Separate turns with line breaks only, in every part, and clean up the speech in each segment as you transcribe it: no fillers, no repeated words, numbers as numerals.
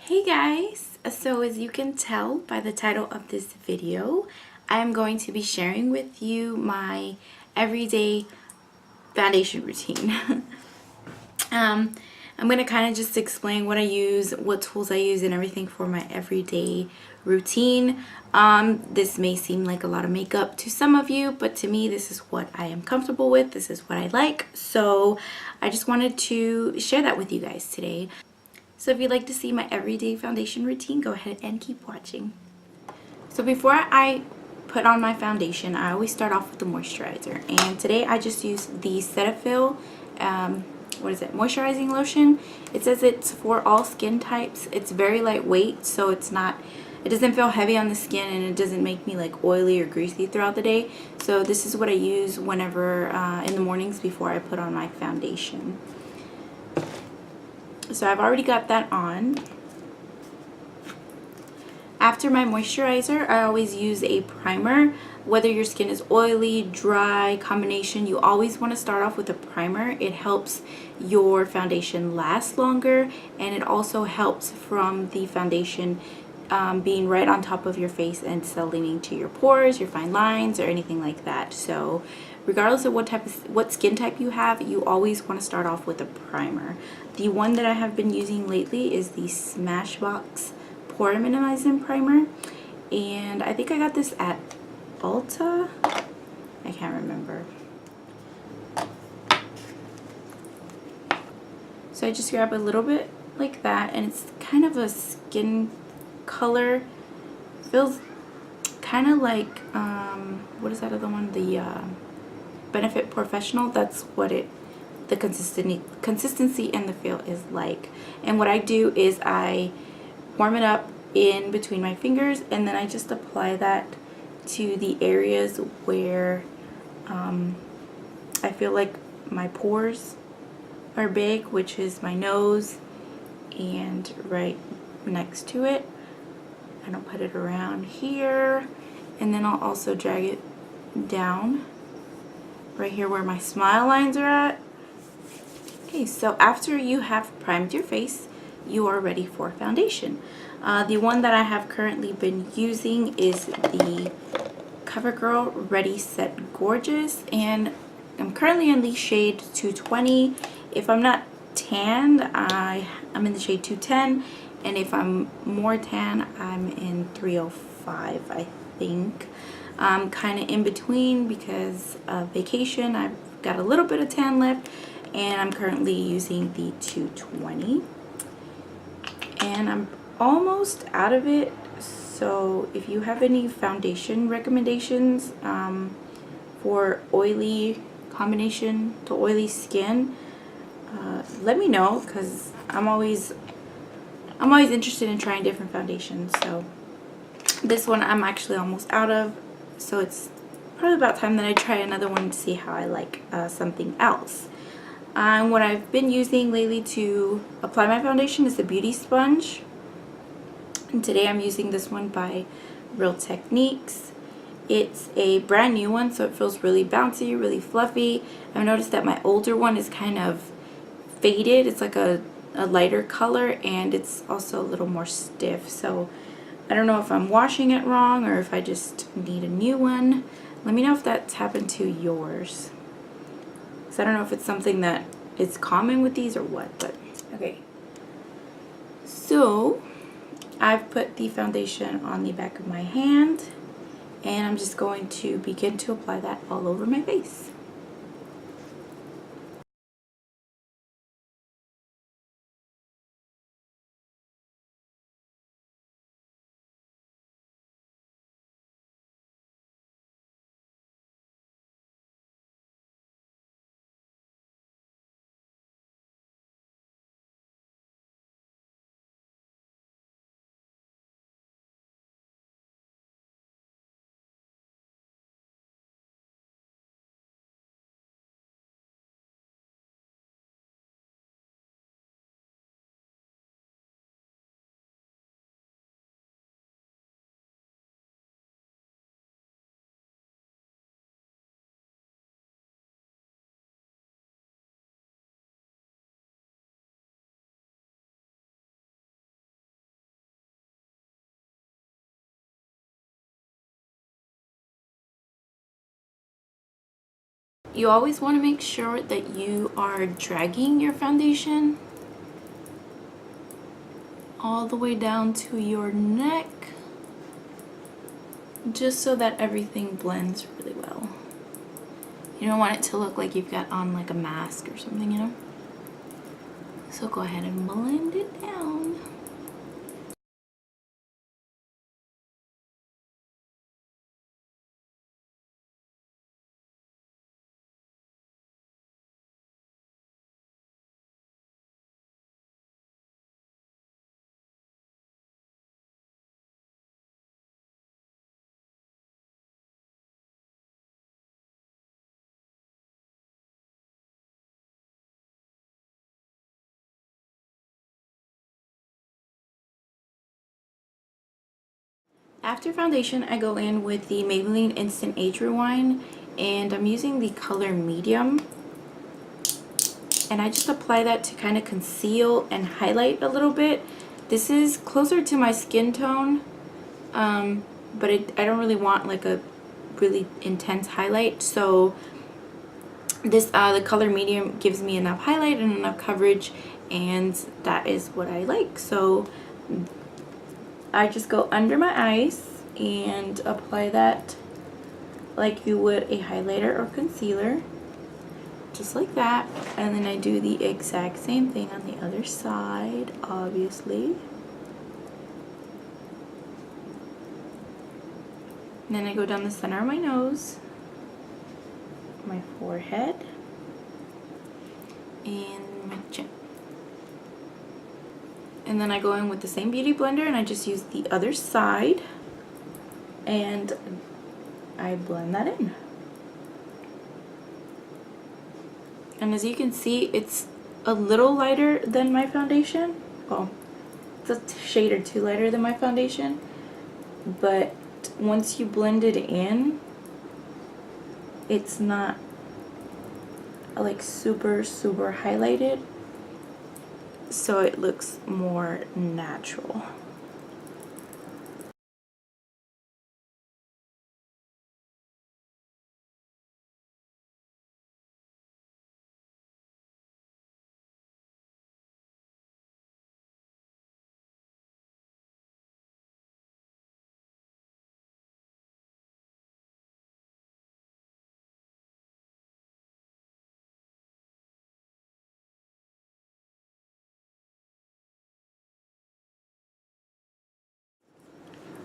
Hey guys! So as you can tell by the title of this video, I'm going to be sharing with you my everyday foundation routine. um, I'm going to kind of just explain what I use, what tools I use, and everything for my everyday routine. This may seem like a lot of makeup to some of you, but to me this is what I am comfortable with. This is what I like. So I just wanted to share that with you guys today. So if you'd like to see my everyday foundation routine, go ahead and keep watching. So before I put on my foundation, I always start off with the moisturizer. And today I just used the Cetaphil, moisturizing lotion. It says it's for all skin types. It's very lightweight, so it doesn't feel heavy on the skin, and it doesn't make me like oily or greasy throughout the day. So this is what I use whenever in the mornings before I put on my foundation. So I've already got that on. After my moisturizer, I always use a primer. Whether your skin is oily, dry, combination, you always want to start off with a primer. It helps your foundation last longer, and it also helps from the foundation being right on top of your face and settling into your pores, your fine lines, or anything like that. So regardless of what skin type you have, you always want to start off with a primer. The one that I have been using lately is the SmashBox Pore Minimizing Primer, and I think I got this at Ulta. I can't remember. So I just grab a little bit like that, and it's kind of a skin color. Feels kind of like what is that other one? The Benefit Professional. That's what the consistency and the feel is like. And what I do is I warm it up in between my fingers, and then I just apply that to the areas where I feel like my pores are big, which is my nose and right next to it. And I'll put it around here, and then I'll also drag it down right here where my smile lines are at. Okay, so after you have primed your face, you are ready for foundation. The one that I have currently been using is the CoverGirl Ready Set Gorgeous, and I'm currently in the shade 220. If I'm not tanned, I'm in the shade 210, and if I'm more tan, I'm in 305, I think. I'm kind of in between because of vacation. I've got a little bit of tan left, and I'm currently using the 220, and I'm almost out of it. So if you have any foundation recommendations for oily combination to oily skin, let me know, because I'm always interested in trying different foundations. So this one I'm actually almost out of, so it's probably about time that I try another one to see how I like something else. What I've been using lately to apply my foundation is the beauty sponge, and today I'm using this one by Real Techniques. It's a brand new one, so it feels really bouncy, really fluffy. I've noticed that my older one is kind of faded. It's like a lighter color, and it's also a little more stiff. So I don't know if I'm washing it wrong or if I just need a new one. Let me know if that's happened to yours, because I don't know if it's something that is common with these or what. But okay, so I've put the foundation on the back of my hand, and I'm just going to begin to apply that all over my face. You always want to make sure that you are dragging your foundation all the way down to your neck, just so that everything blends really well. You don't want it to look like you've got on like a mask or something, you know? So go ahead and blend it down. After foundation, I go in with the Maybelline Instant Age Rewind, and I'm using the color medium. And I just apply that to kind of conceal and highlight a little bit. This is closer to my skin tone, but I don't really want like a really intense highlight. So this the color medium gives me enough highlight and enough coverage, and that is what I like. So I just go under my eyes and apply that like you would a highlighter or concealer, just like that. And then I do the exact same thing on the other side, obviously. And then I go down the center of my nose, my forehead, and my chin. And then I go in with the same beauty blender and I just use the other side and I blend that in. And as you can see, it's a little lighter than my foundation. Well, it's a shade or two lighter than my foundation. But once you blend it in, it's not like super highlighted. So it looks more natural.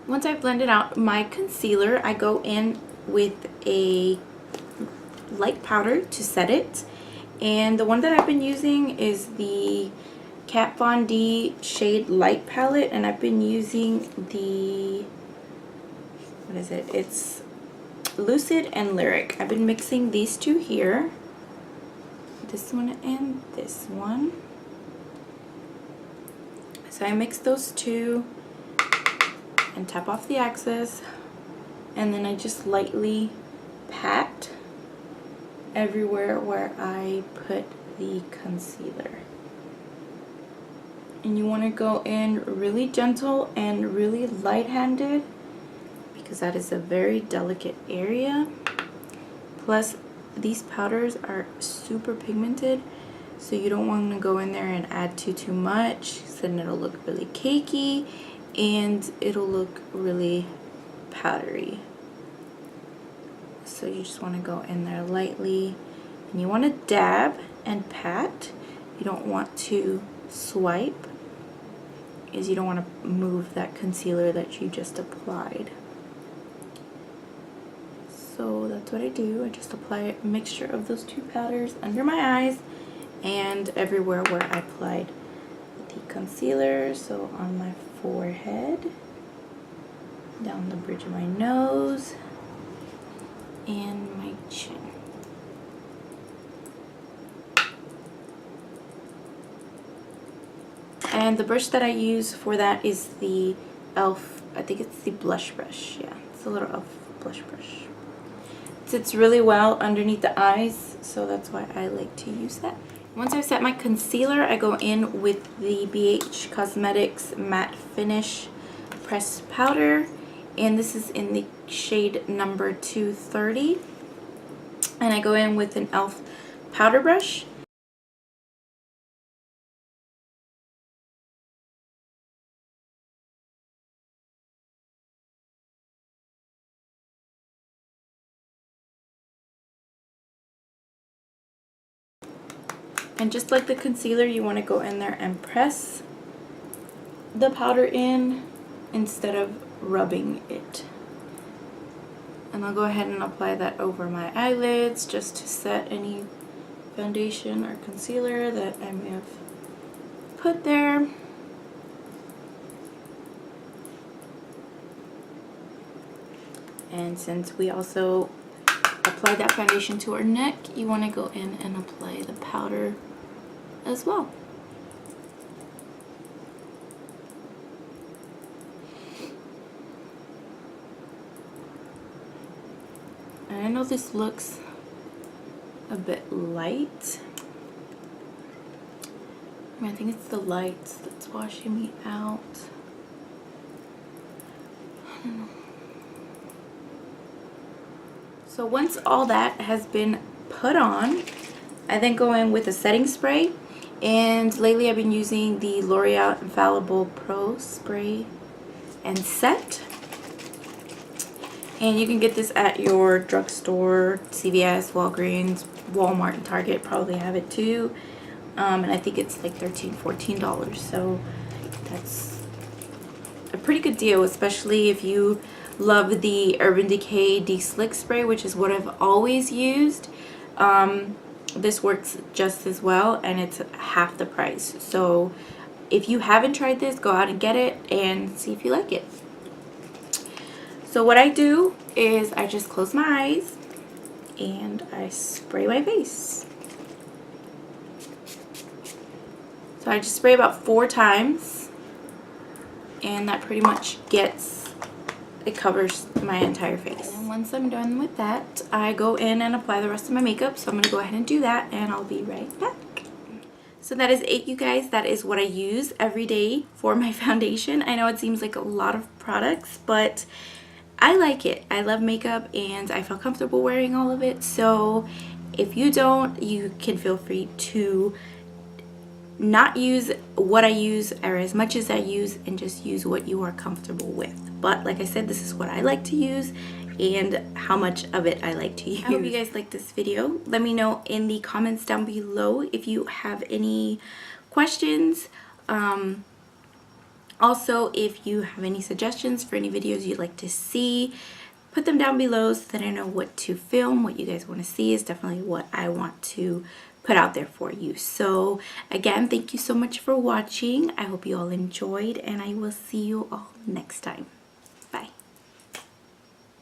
Once I've blended out my concealer, I go in with a light powder to set it. And the one that I've been using is the Kat Von D Shade Light Palette. And I've been using the, what is it? It's Lucid and Lyric. I've been mixing these two here. This one and this one. So I mix those two and tap off the excess, and then I just lightly pat everywhere where I put the concealer. And you want to go in really gentle and really light-handed because that is a very delicate area. Plus these powders are super pigmented, so you don't want to go in there and add too much, so then it'll look really cakey and it'll look really powdery. So you just want to go in there lightly, and you want to dab and pat. You don't want to swipe, because you don't want to move that concealer that you just applied. So that's what I do. I just apply a mixture of those two powders under my eyes and everywhere where I applied the concealer. So on my forehead, down the bridge of my nose, and my chin. And the brush that I use for that is the E.L.F, I think it's the blush brush. Yeah, it's a little E.L.F blush brush. It sits really well underneath the eyes, so that's why I like to use that. Once I've set my concealer, I go in with the Bhcosmetics Matte Finish Pressed Powder, and this is in the shade number 230. And I go in with an E.L.F. powder brush. And just like the concealer, you want to go in there and press the powder in instead of rubbing it. And I'll go ahead and apply that over my eyelids just to set any foundation or concealer that I may have put there. And since we also apply that foundation to our neck, you want to go in and apply the powder as well. And I know this looks a bit light. I think it's the lights that's washing me out. I don't know. So once all that has been put on, I then go in with a setting spray. And lately I've been using the Loreal Infallible Pro Spray and Set. And you can get this at your drugstore, CVS, Walgreens, Walmart, and Target probably have it too. And I think it's like $13, $14. So that's a pretty good deal, especially if you love the Urban Decay De-Slick Spray, which is what I've always used. This works just as well, and it's half the price. So if you haven't tried this, go out and get it and see if you like it. So what I do is I just close my eyes and I spray my face. So I just spray about 4 times, and that pretty much it covers my entire face. And once I'm done with that, I go in and apply the rest of my makeup. So I'm going to go ahead and do that, and I'll be right back. So that is it, you guys. That is what I use every day for my foundation. I know it seems like a lot of products, but I like it. I love makeup and I feel comfortable wearing all of it. So if you don't, you can feel free to not use what I use or as much as I use, and just use what you are comfortable with. But like I said, this is what I like to use and how much of it I like to use. I hope you guys liked this video. Let me know in the comments down below if you have any questions. Also, if you have any suggestions for any videos you'd like to see, put them down below so that I know what to film. What you guys want to see is definitely what I want to put out there for you. So again, thank you so much for watching. I hope you all enjoyed, and I will see you all next time.